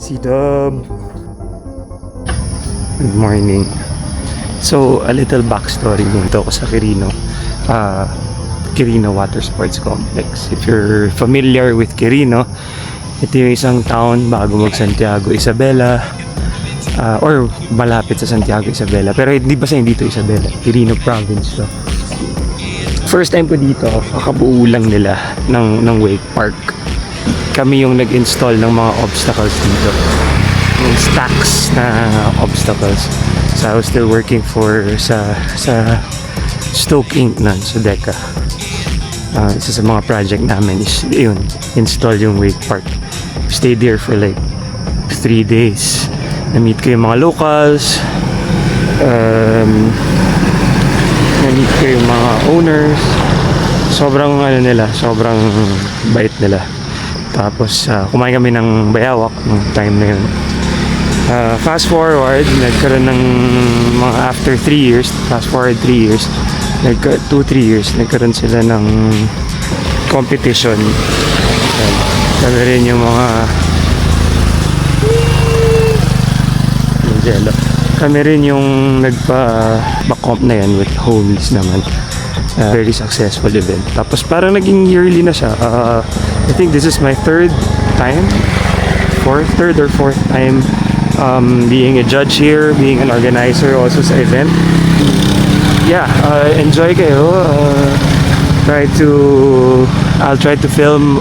C-Dub. Good morning. So, a little backstory dito ako sa Quirino. Quirino Water Sports Complex. If you're familiar with Quirino, ito yung isang town bago mag-Santiago Isabela, or malapit sa Santiago Isabela. Pero hindi ba sa dito Isabela? Quirino Province to. First time ko dito, kakabuo lang nila ng wake park. Kami yung nag-install ng mga obstacles dito. Yung stacks na obstacles. So I was still working sa Stoke Inc. nun, sa DECA. Isa sa mga project namin is yun, install yung wake park. Stayed there for like 3 days. Na-meet ko yung mga locals. Na-meet ko yung mga owners. Sobrang sobrang bait nila. Tapos kumain kami ng bayawak nung time na yun. Fast forward, nagkaroon ng mga after 3 years, fast forward 3 years, 2-3 years, nagkaroon sila ng competition. Kami rin yung mga jello. Kami rin yung nagpa-comp na yan with homies naman. Very successful event. Tapos parang naging yearly na siya. I think this is my third or fourth time being a judge here, being an organizer also sa event. Yeah, enjoy kayo. I'll try to film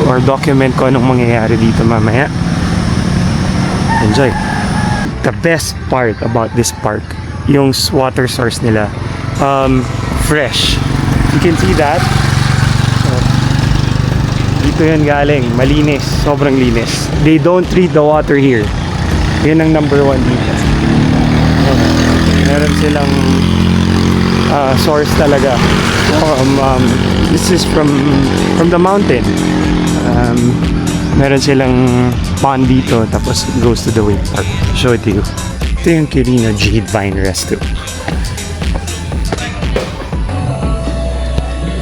or document ko anong mangyayari dito mamaya. Enjoy. The best part about this park, yung water source nila, fresh. You can see that. Dito yun galing, malinis, sobrang linis. They don't treat the water here. Yun ang number 1 dito. Meron silang source talaga. This is from the mountain. Meron silang pond dito, tapos it goes to the wake park. Show it to you. Ito yung Quirino Jade Vine Resto.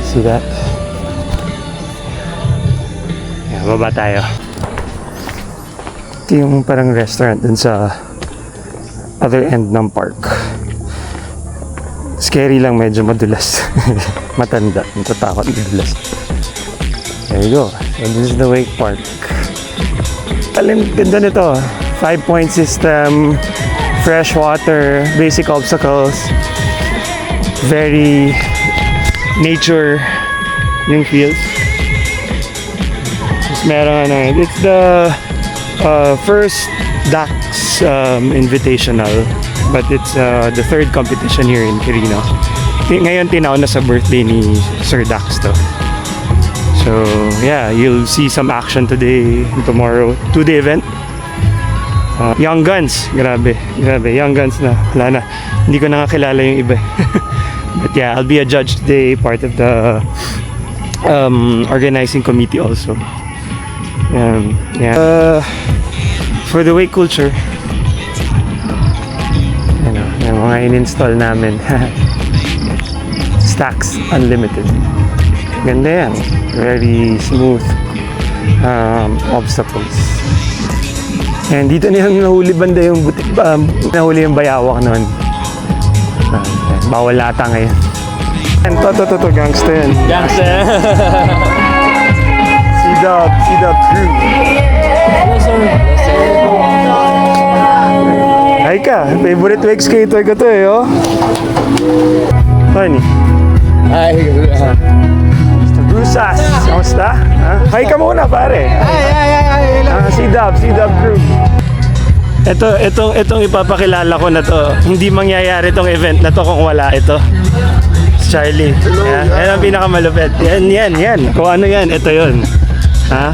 See that? Yeah, baba tayo. Ito yung parang restaurant dun sa other end ng park. Scary lang, medyo madulas. Matanda, natatakot madulas. There you go. So this is the wake park. Ganda nito. 5-point system, fresh water, basic obstacles. Very nature yung fields. Tapos meron it's the first DAX Invitational, but it's the third competition here in Quirino. Ngayon tinaon na sa birthday ni Sir Dax to. So yeah, you'll see some action today and tomorrow. 2-day event. Young Guns, grabe, Young Guns na, wala na. Hindi ko nakakilala yung iba. But yeah, I'll be a judge today, part of the organizing committee also. For the wake culture, yung mga in-install namin. Stacks Unlimited. Ganda yan. Very smooth obstacles. And dito na yung nahuli banda yung nahuli yung bayawak noon. Bawal ata ngayon. And to, gangster yan. Gangster. C-Dub crew. Hello, sir. Ay ka, favorite wake skater ko to oh. Funny. Hi. Mr. Brusas, kamusta? Hi ka muna pare. Hi. C-Dub crew. Itong ipapakilala ko na to, hindi mangyayari itong event na to kung wala ito. Charlie. Yan ang pinakamalupit. Yan. Kung ano yan, ito yun. Ha?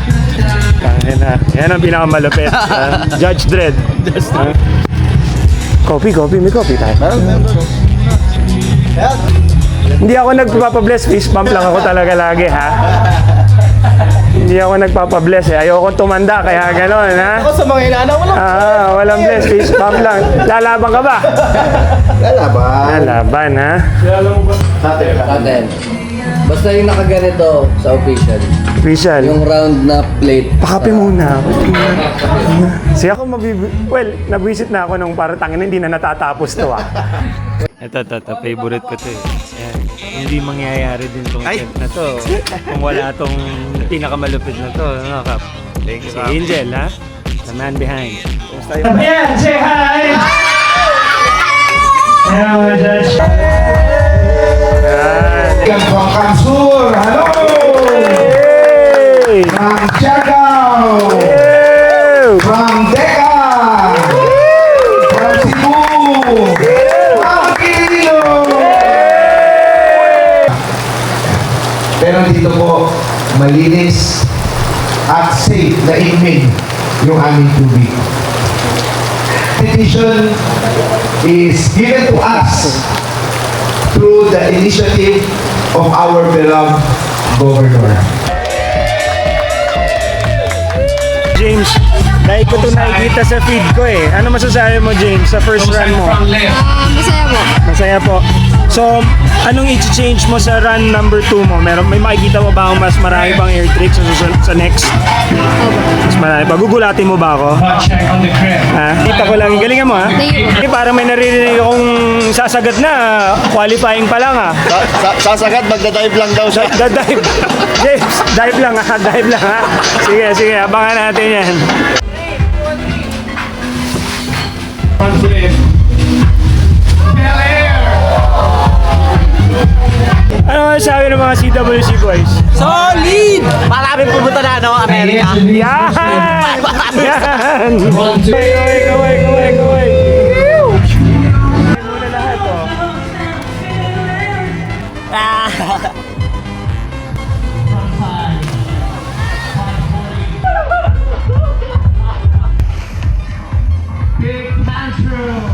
Yan ang pinakamalupit. Judge Dredd. Coffee, may coffee tayo. Hindi ako nagpapabless, fist bump lang ako talaga lagi, ha? Hindi ako nagpapabless Ayokong tumanda, kaya gano'n, ha? Ako sa mga inaana, walang bless, fist bump lang. Lalaban ka ba? Lalaban. Lalaban, ha? Taten. Basta yung nakaganito sa official. Official. Yung round na plate. Pakape muna. Siya ako well, nabwisit na ako nung para tangin hindi na natatapos to ah. Ito, favorite ko to eh. Ayan. Hindi mangyayari din tong event na to kung wala tong pinakamalupit na to. Ano, Kap? Thank you, Si Kap. Angel, ha? The man behind. Ayan, say hi! Ayan, mga judge. Ayan. From Kansur, hello! Hey! From Siargao, Ew! from Deca, from Cebu, from Quirino. Pero dito po, malinis at safe na inig yung aming tubig. Petition is given to us through the initiative of our beloved Governor. James, dahil ko ito nakikita sa feed ko eh. Ano masasabi mo, James, sa first run mo? Masaya po. Masaya po. So, anong i-change mo sa run number 2 mo? May makikita mo ba akong mas marami pang air tricks sa next? Mas marami pa. Gugulatin mo ba ako? Check on the crib. Ha? Kita ko lang. Galingan mo ha? Thank you. Eh, parang may naririnig akong sasagat na. Qualifying pa lang ha. Sasagat, magdadive lang daw siya. Dive. James, dive lang ha. Dive lang ha. Sige. Abangan natin yan. Ano masasabi ng mga CWC boys? Solid! Marami pumunta na, no? Amerika. Yan! Yan! Kaway! Muna lahat, oh. Big tantrum.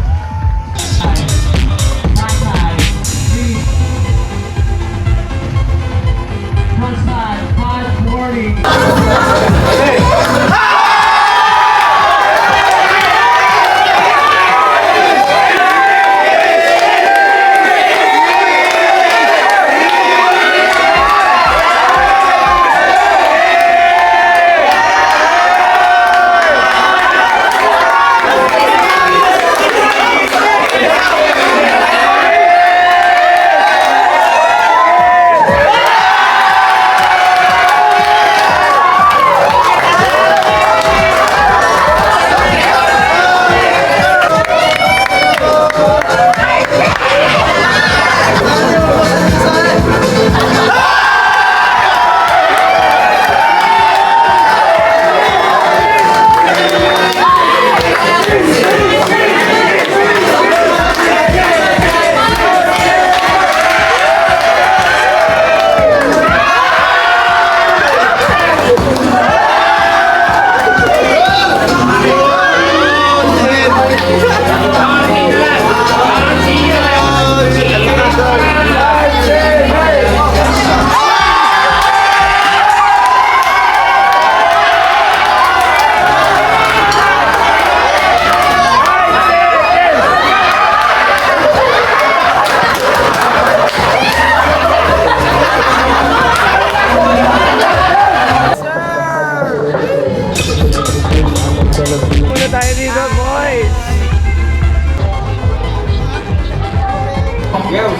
Muna tayo dito, boys!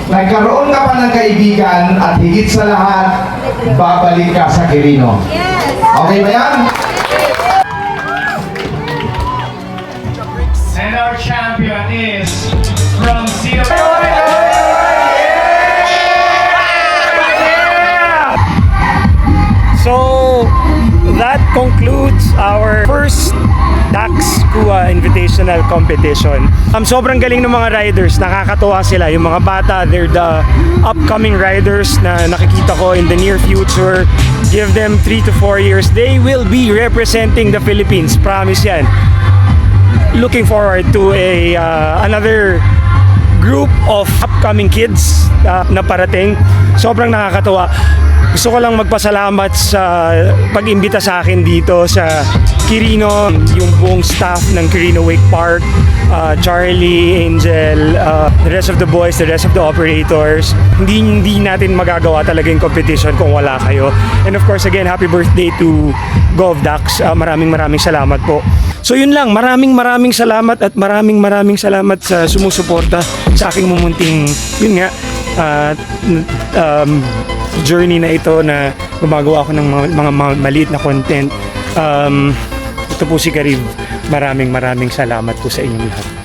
Nagkaroon ka pa ng kaibigan at higit sa lahat, babalik ka sa Quirino. Yes. Okay ba yan? And our champion is from CW. So, that concludes our first Dax Kua Invitational Competition. Sobrang galing ng mga riders, nakakatuwa sila. Yung mga bata, they're the upcoming riders na nakikita ko in the near future. Give them 3 to 4 years, they will be representing the Philippines. Promise yan. Looking forward to another group of upcoming kids na parating. Sobrang nakakatuwa. Gusto ko lang magpasalamat sa pag-imbita sa akin dito sa Quirino, yung buong staff ng Quirino Wake Park, Charlie, Angel, the rest of the boys, the rest of the operators. Hindi natin magagawa talaga yung competition kung wala kayo. And of course, again, happy birthday to GovDax. Maraming salamat po. So yun lang, maraming salamat at maraming salamat sa sumusuporta sa aking mumunting, yun nga, journey na ito na gumagawa ako ng mga maliit na content. Ito po si Karib. Maraming salamat po sa inyong lahat.